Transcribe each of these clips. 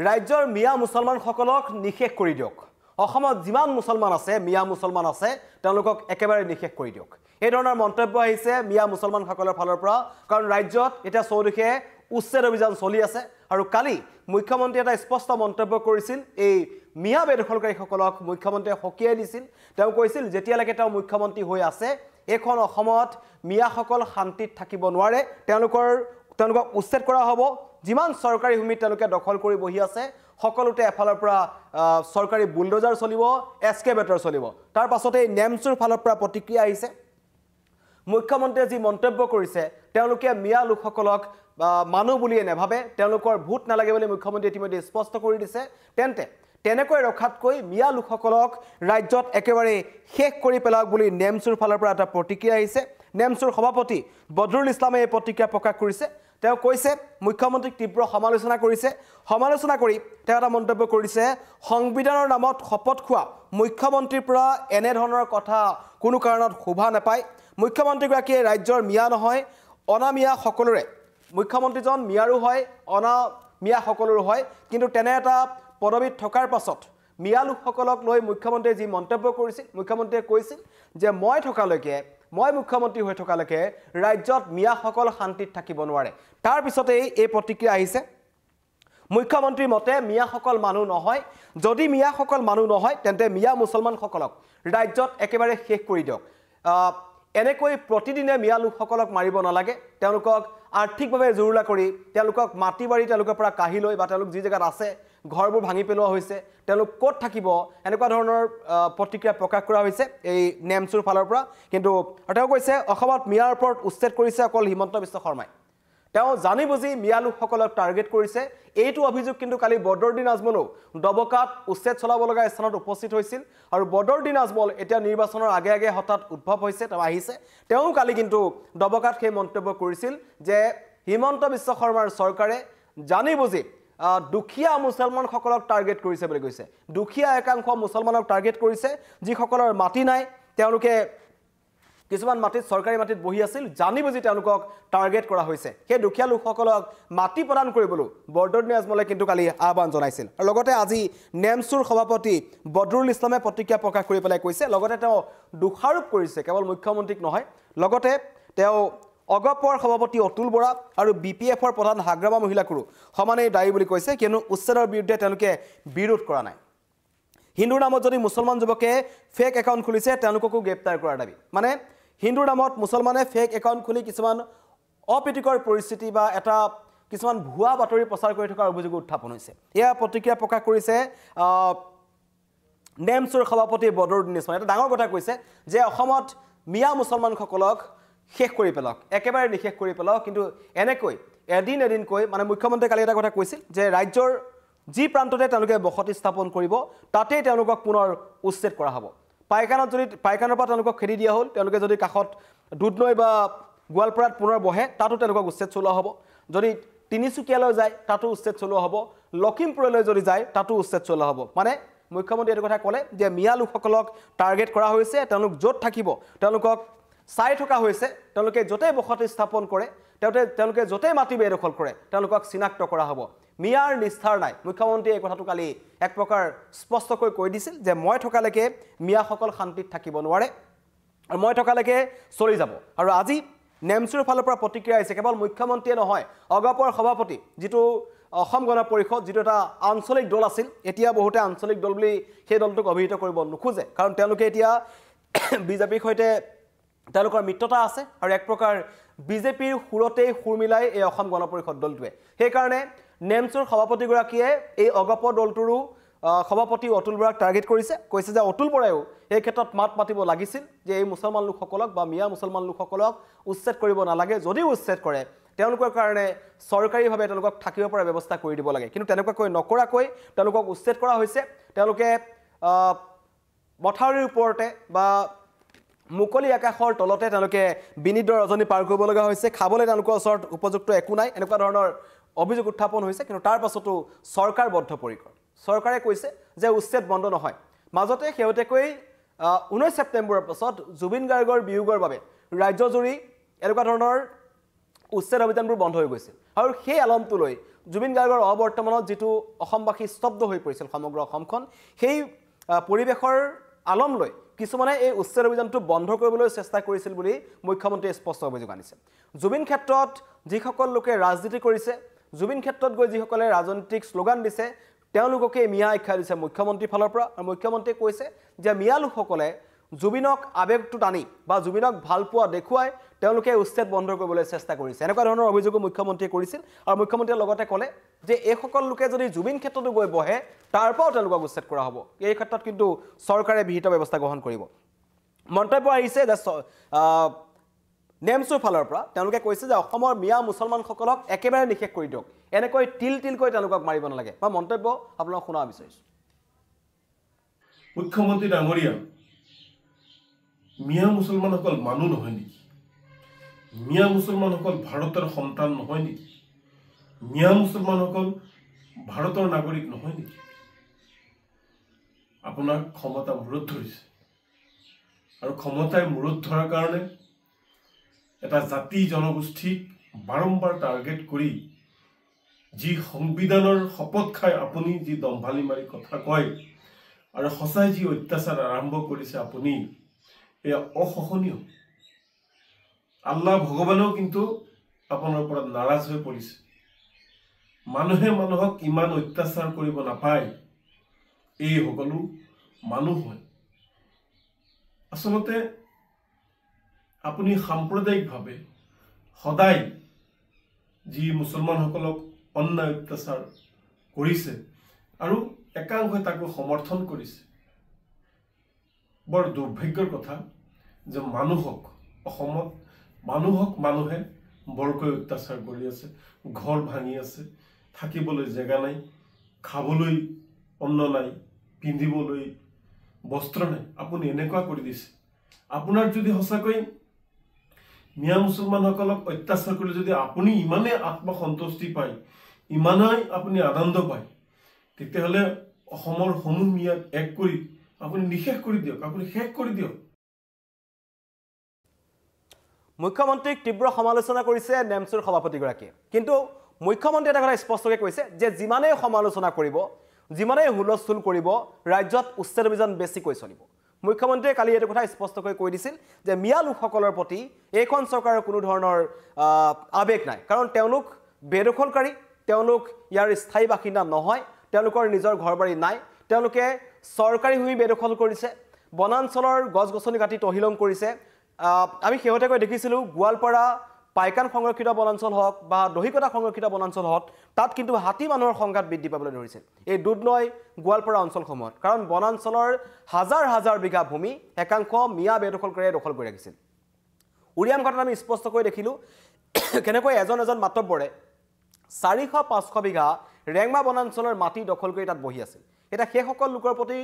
ৰাজ্যৰ মিয়া মুছলমানসকলক নিষেধ কৰি দিয়ক অসমত যিমান মুছলমান আছে মিয়া মুছলমান আছে তেওঁলোকক একেবাৰে নিষেধ কৰি দিয়ক এই ধৰণৰ মন্তব্য আহিছে মিয়া মুছলমানসকলৰ ফালৰ পৰা কাৰণ ৰাজ্যত এটা চৌদিশে উচ্ছেদ অভিযান চলি আছে আৰু কালি মুখ্যমন্ত্ৰী এটা স্পষ্ট মন্তব্য কৰিছিল এই মিয়া বেদখলকাৰীসকলক মুখ্যমন্ত্ৰীয়ে হকিয়াই দিছিল তেওঁ কৈছিল যেতিয়ালৈকে তেওঁ মুখ্যমন্ত্ৰী হৈ আছে এখন অসমত মিয়াসকল শান্তিত থাকিব নোৱাৰে তেওঁলোকক উচ্ছেদ কৰা হ'ব যিমান চৰকাৰী ভূমি তেওঁলোকে দখল কৰি বহি আছে সকলোতে এফালৰ পৰা চৰকাৰী বুলডোজাৰ চলিব এস্কেভেটৰ চলিব তাৰ পাছতে নেমচুৰ ফালৰ পৰা প্ৰতিক্ৰিয়া আহিছে মুখ্যমন্ত্ৰীয়ে যি মন্তব্য কৰিছে তেওঁলোকে মিয়া লোকসকলক মানুহ বুলিয়ে নেভাবে তেওঁলোকৰ ভোট নালাগে বুলি মুখ্যমন্ত্ৰীয়ে ইতিমধ্যে স্পষ্ট কৰি দিছে তেনেকৈ ৰখাতকৈ মিয়া লোকসকলক ৰাজ্যত একেবাৰে শেষ কৰি পেলাওক বুলি নেমচুৰ ফালৰ পৰা এটা প্ৰতিক্ৰিয়া আহিছে নেমচুৰ সভাপতি বদৰুল ইছলামে এই প্ৰতিক্ৰিয়া প্ৰকাশ কৰিছে তেওঁ কৈছে মুখ্যমন্ত্ৰীক তীব্ৰ সমালোচনা কৰি তেওঁ এটা মন্তব্য কৰিছে সংবিধানৰ নামত শপত খোৱা মুখ্যমন্ত্ৰীৰ পৰা এনে ধৰণৰ কথা কোনো কাৰণত শোভা নাপায় মুখ্যমন্ত্ৰীগৰাকীয়ে ৰাজ্যৰ মিয়া নহয় অনামিয়া সকলোৰে মুখ্যমন্ত্ৰীজন মিয়াৰো হয় অনামিয়া সকলোৰো হয় কিন্তু তেনে এটা পদবীত থকাৰ পাছত মিয়া লোকসকলক লৈ মুখ্যমন্ত্ৰীয়ে যি মন্তব্য কৰিছিল মুখ্যমন্ত্ৰীয়ে কৈছিল যে মই মুখ্যমন্ত্ৰী হৈ থকালৈকে ৰাজ্যত মিয়াসকল শান্তিত থাকিব নোৱাৰে তাৰ পিছতেই এই প্ৰতিক্ৰিয়া আহিছে মুখ্যমন্ত্ৰীৰ মতে মিয়াসকল মানুহ নহয় যদি মিয়াসকল মানুহ নহয় তেন্তে মিয়া মুছলমানসকলক ৰাজ্যত একেবাৰে শেষ কৰি দিয়ক এনেকৈ প্ৰতিদিনে মিয়া লোকসকলক মাৰিব নালাগে তেওঁলোকক আৰ্থিকভাৱে জুৰুলা কৰি তেওঁলোকক মাটি বাৰী তেওঁলোকৰ পৰা কাঢ়ি লৈ বা তেওঁলোক যি জেগাত আছে ঘৰবোৰ ভাঙি পেলোৱা হৈছে তেওঁলোক ক'ত থাকিব এনেকুৱা ধৰণৰ প্ৰতিক্ৰিয়া প্ৰকাশ কৰা হৈছে এই নেমচুৰ ফালৰ পৰা কিন্তু তেওঁ কৈছে অসমত মিয়াৰ ওপৰত উচ্ছেদ কৰিছে অকল হিমন্ত বিশ্ব শৰ্মাই তেওঁ জানি বুজি মিয়া লোকসকলক টাৰ্গেট কৰিছে এইটো অভিযোগ কিন্তু কালি বদৰুদ্দিন আজমলো দবকাত উচ্ছেদ চলাব লগা স্থানত উপস্থিত হৈছিল আৰু বদৰুদ্দিন আজমল এতিয়া নিৰ্বাচনৰ আগে হঠাৎ উদ্ভৱ হৈছে তেওঁ আহিছে তেওঁ কালি কিন্তু দবকাত সেই মন্তব্য কৰিছিল যে হিমন্ত বিশ্ব শৰ্মাৰ চৰকাৰে জানি বুজি দুখীয়া মুছলমানসকলক টাৰ্গেট কৰিছে বুলি কৈছে দুখীয়া একাংশ মুছলমানক টাৰ্গেট কৰিছে যিসকলৰ মাটি নাই তেওঁলোকে কিছুমান মাটিত চৰকাৰী মাটিত বহি আছিল জানি বুজি তেওঁলোকক টাৰ্গেট কৰা হৈছে সেই দুখীয়া লোকসকলক মাটি প্ৰদান কৰিবলৈ বদৰুদ্দিন আজমলে কিন্তু কালি আহ্বান জনাইছিল আৰু লগতে আজি নেমচুৰ সভাপতি বদৰুল ইছলামে প্ৰতিক্ৰিয়া প্ৰকাশ কৰি পেলাই কৈছে লগতে তেওঁ দোষাৰোপ কৰিছে কেৱল মুখ্যমন্ত্ৰীক নহয় লগতে তেওঁ অগপৰ সভাপতি অতুল বৰা আৰু বিপিএফৰ প্ৰধান হাগ্ৰামা মহিলাকো সমানেই দায়ী বুলি কৈছে কিয়নো উচ্ছেদৰ বিৰুদ্ধে তেওঁলোকে বিৰোধ কৰা নাই হিন্দুৰ নামত যদি মুছলমান যুৱকে ফেক একাউণ্ট খুলিছে তেওঁলোককো গ্ৰেপ্তাৰ কৰাৰ দাবী মানে হিন্দুৰ নামত মুছলমানে ফেক একাউণ্ট খুলি কিছুমান অপ্ৰীতিকৰ পৰিস্থিতি বা এটা কিছুমান ভুৱা বাতৰি প্ৰচাৰ কৰি থকাৰ অভিযোগ উত্থাপন হৈছে এয়া প্ৰতিক্ৰিয়া প্ৰকাশ কৰিছে নেমচুৰ সভাপতি বদৰুদ্দিন ইছলামে এটা ডাঙৰ কথা কৈছে যে অসমত মিয়া মুছলমানসকলক শেষ কৰি পেলাওক একেবাৰে নিষেধ কৰি পেলাওক কিন্তু এনেকৈ এদিনকৈ মানে মুখ্যমন্ত্ৰীয়ে কালি এটা কথা কৈছিল যে ৰাজ্যৰ যি প্ৰান্ততে তেওঁলোকে বসতি স্থাপন কৰিব তাতেই তেওঁলোকক পুনৰ উচ্ছেদ কৰা হ'ব পাইকানৰ পৰা তেওঁলোকক খেদি দিয়া হ'ল তেওঁলোকে যদি কাষত দুধনৈ বা গোৱালপাৰাত পুনৰ বহে তাতো তেওঁলোকক উচ্ছেদ চলোৱা হ'ব যদি তিনিচুকীয়ালৈ যায় তাতো উচ্ছেদ চলোৱা হ'ব লখিমপুৰলৈ যদি যায় তাতো উচ্ছেদ চলোৱা হ'ব মানে মুখ্যমন্ত্ৰীয়ে এইটো কথা ক'লে যে মিয়া লোকসকলক টাৰ্গেট কৰা হৈছে তেওঁলোক য'ত থাকিব তেওঁলোকক চাই থকা হৈছে তেওঁলোকে য'তেই বসতি স্থাপন কৰে তেওঁলোকে য'তেই মাটি বেদখল কৰে তেওঁলোকক চিনাক্ত কৰা হ'ব মিয়াৰ নিস্তাৰ নাই মুখ্যমন্ত্ৰীয়ে এই কথাটো কালি এক প্ৰকাৰ স্পষ্টকৈ কৈ দিছিল যে মই থকালৈকে মিয়াসকল শান্তিত থাকিব নোৱাৰে আৰু মই থকালৈকে চলি যাব আৰু আজি নেমচুৰ ফালৰ পৰা প্ৰতিক্ৰিয়া আহিছে কেৱল মুখ্যমন্ত্ৰীয়ে নহয় অগপৰ সভাপতি যিটো অসম গণ পৰিষদ যিটো এটা আঞ্চলিক দল আছিল এতিয়া বহুতে আঞ্চলিক দল বুলি সেই দলটোক অভিহিত কৰিব নোখোজে কাৰণ তেওঁলোকে এতিয়া বিজেপিৰ সৈতে তেওঁলোকৰ মিত্ৰতা আছে আৰু এক প্ৰকাৰ বিজেপিৰ সুৰতেই সুৰ মিলাই এই অসম গণ পৰিষদ দলটোৱে সেইকাৰণে নেমচুৰ সভাপতিগৰাকীয়ে এই অগপৰ দলটোৰো সভাপতি অতুল বৰাক টাৰ্গেট কৈছে যে অতুল বৰায়ো এই ক্ষেত্ৰত মাত মাতিব লাগিছিল যে এই মুছলমান লোকসকলক বা মিয়া মুছলমান লোকসকলক উচ্ছেদ কৰিব নালাগে যদিও উচ্ছেদ কৰে তেওঁলোকৰ কাৰণে চৰকাৰীভাৱে তেওঁলোকক থাকিব পৰা ব্যৱস্থা কৰি দিব লাগে কিন্তু তেনেকুৱাকৈ নকৰাকৈ তেওঁলোকক উচ্ছেদ কৰা হৈছে তেওঁলোকে মথাউৰিৰ ওপৰতে বা মুকলি আকাশৰ তলতে তেওঁলোকে বিনিদ্ৰ ৰজনী পাৰ কৰিব লগা হৈছে খাবলৈ তেওঁলোকৰ ওচৰত উপযুক্ত একো নাই এনেকুৱা ধৰণৰ অভিযোগ উত্থাপন হৈছে কিন্তু তাৰ পাছতো চৰকাৰ বদ্ধপৰিকৰ চৰকাৰে কৈছে যে উচ্ছেদ বন্ধ নহয় মাজতে শেহতীয়াকৈ 19 ছেপ্টেম্বৰৰ পাছত জুবিন গাৰ্গৰ বিয়োগৰ বাবে ৰাজ্যজুৰি এনেকুৱা ধৰণৰ উচ্ছেদ অভিযানবোৰ বন্ধ হৈ গৈছিল আৰু সেই আলমটো লৈ জুবিন গাৰ্গৰ অবৰ্তমানত যেটো অসমবাসী স্তব্ধ হৈ পৰিছিল সমগ্ৰ অসমখন সেই পৰিবেশৰ আলম লৈ কিছুমানে এই উচ্ছেদ অভিযানটো বন্ধ কৰিবলৈ চেষ্টা কৰিছিল বুলি মুখ্যমন্ত্ৰীয়ে স্পষ্ট অভিযোগ আনিছে জুবিন ক্ষেত্ৰত যিসকল লোকে ৰাজনীতি কৰিছে জুবিন ক্ষেত্ৰত গৈ যিসকলে ৰাজনৈতিক স্লোগান দিছে তেওঁলোককে মিয়া আখ্যা দিছে মুখ্যমন্ত্ৰীৰ ফালৰ পৰা আৰু মুখ্যমন্ত্ৰীয়ে কৈছে যে মিয়া লোকসকলে জুবিনক আবেগটো টানি বা জুবিনক ভালপোৱা দেখুৱাই তেওঁলোকে উচ্ছেদ বন্ধ কৰিবলৈ চেষ্টা কৰিছে এনেকুৱা ধৰণৰ অভিযোগ মুখ্যমন্ত্ৰীয়ে কৰিছিল আৰু মুখ্যমন্ত্ৰীয়ে লগতে ক'লে যে এই সকল লোকে যদি জুবিন ক্ষেত্ৰতো গৈ বহে তাৰ পৰাও তেওঁলোকক উচ্ছেদ কৰা হ'ব এই ক্ষেত্ৰত কিন্তু চৰকাৰে বিহিত ব্যৱস্থা গ্ৰহণ কৰিব মন্তব্য আহিছে যে নেমছুৰ ফালৰ পৰা তেওঁলোকে কৈছে যে অসমৰ মিয়া মুছলমানসকলক একেবাৰে নিষেধ কৰি দিয়ক এনেকৈ তিলকৈ তেওঁলোকক মাৰিব নালাগে বা মন্তব্য আপোনাক শুনা বিচাৰিছো মুখ্যমন্ত্ৰী ডাঙৰীয়া মিয়া মুছলমানসকল মানুহ নহয় নেকি মিয়া মুছলমানসকল ভাৰতৰ সন্তান নহয় নেকি মিয়া মুছলমানসকল ভাৰতৰ নাগৰিক নহয় নেকি আপোনাক ক্ষমতা মূৰত ধৰিছে আৰু ক্ষমতাই মূৰত ধৰাৰ কাৰণে এটা জাতি জনগোষ্ঠীক বাৰম্বাৰ টাৰ্গেট কৰি যি সংবিধানৰ শপত খাই আপুনি যি দম্ভালি মাৰি কথা কয় আৰু সঁচাই যি অত্যাচাৰ আৰম্ভ কৰিছে আপুনি এয়া অসহনীয় আল্লাহ ভগৱানেও কিন্তু আপোনাৰ ওপৰত নাৰাজ হৈ পৰিছে মানুহে মানুহক ইমান অত্যাচাৰ কৰিব নাপায় এই সকলো মানুহ হয় আচলতে আপুনি সাম্প্ৰদায়িকভাৱে সদায় যি মুছলমানসকলক অন্যায় অত্যাচাৰ কৰিছে আৰু একাংশই তাকো সমৰ্থন কৰিছে বৰ দুৰ্ভাগ্যৰ কথা যে মানুহক অসমত মানুহে বৰকৈ অত্যাচাৰ কৰি আছে ঘৰ ভাঙি আছে থাকিবলৈ জেগা নাই খাবলৈ অন্ন নাই পিন্ধিবলৈ বস্ত্ৰ নাই আপুনি এনেকুৱা কৰি দিছে আপোনাৰ যদি সঁচাকৈ মিয়া মুছলমানসকলক অত্যাচাৰ কৰিলে যদি আপুনি ইমানে আত্মসন্তুষ্টি পায় ইমানেই আপুনি আনন্দ পায় তেতিয়াহ'লে অসমৰ সমূহ মিয়াক এক কৰি আপুনি নিষেধ কৰি দিয়ক আপুনি শেষ কৰি দিয়ক মুখ্যমন্ত্ৰীক তীব্ৰ সমালোচনা কৰিছে নেমছুৰ সভাপতিগৰাকীয়ে কিন্তু মুখ্যমন্ত্ৰীয়ে এটা কথা স্পষ্টকৈ কৈছে যে যিমানেই সমালোচনা কৰিব যিমানেই হুলস্থুল কৰিব ৰাজ্যত উচ্ছেদ অভিযান বেছিকৈ চলিব মুখ্যমন্ত্ৰীয়ে কালি এইটো কথা স্পষ্টকৈ কৈ দিছিল যে মিয়া লোকসকলৰ প্ৰতি এইখন চৰকাৰৰ কোনো ধৰণৰ আবেগ নাই কাৰণ তেওঁলোক বেদখলকাৰী তেওঁলোক ইয়াৰ স্থায়ী বাসিন্দা নহয় তেওঁলোকৰ নিজৰ ঘৰবাৰী নাই তেওঁলোকে চৰকাৰী ভূমি বেদখল কৰিছে বনাঞ্চলৰ গছ-গছনি কাটি তহিলং কৰিছে আমি শেহতীয়াকৈ দেখিছিলোঁ গোৱালপাৰা পাইকান সংৰক্ষিত বনাঞ্চল হওক বা দহিকটা সংৰক্ষিত বনাঞ্চল হওক তাত কিন্তু হাতী মানুহৰ সংঘাত বৃদ্ধি পাবলৈ ধৰিছে এই দুধনৈ গোৱালপাৰা অঞ্চলসমূহত কাৰণ বনাঞ্চলৰ হাজাৰ হাজাৰ বিঘা ভূমি একাংশ মিয়া বেদখলকাৰীয়ে দখল কৰি ৰাখিছিল উৰিয়াম ঘাটত আমি স্পষ্টকৈ দেখিলোঁ কেনেকৈ এজন মাতব্বৰে 400-500 বিঘা ৰেংমা বনাঞ্চলৰ মাটি দখল কৰি তাত বহি আছিল এটা সেইসকল লোকৰ প্ৰতি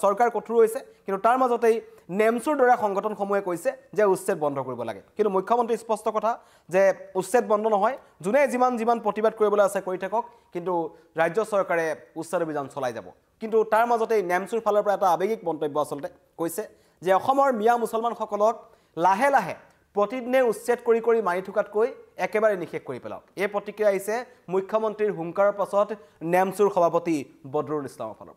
চৰকাৰ কঠোৰ হৈছে কিন্তু তাৰ মাজতেই নেমছুৰ দৰে সংগঠনসমূহে কৈছে যে উচ্ছেদ বন্ধ কৰিব লাগে কিন্তু মুখ্যমন্ত্ৰী স্পষ্ট কথা যে উচ্ছেদ বন্ধ নহয় যোনে যিমান প্ৰতিবাদ কৰিবলৈ আছে কৰি থাকক কিন্তু ৰাজ্য চৰকাৰে উচ্ছেদ অভিযান চলাই যাব কিন্তু তাৰ মাজতেই নেমছুৰ ফালৰ পৰা এটা আৱেগিক মন্তব্য আচলতে কৈছে যে অসমৰ মিয়া মুছলমানসকলক লাহে লাহে প্ৰতিদিনে উচ্ছেদ কৰি মাৰি থকাতকৈ একেবাৰে নিষেধ কৰি পেলাওক এই প্ৰতিক্ৰিয়া আহিছে মুখ্যমন্ত্ৰীৰ হুংকাৰৰ পাছত নেমছুৰ সভাপতি বদৰুল ইছলামৰ ফালৰ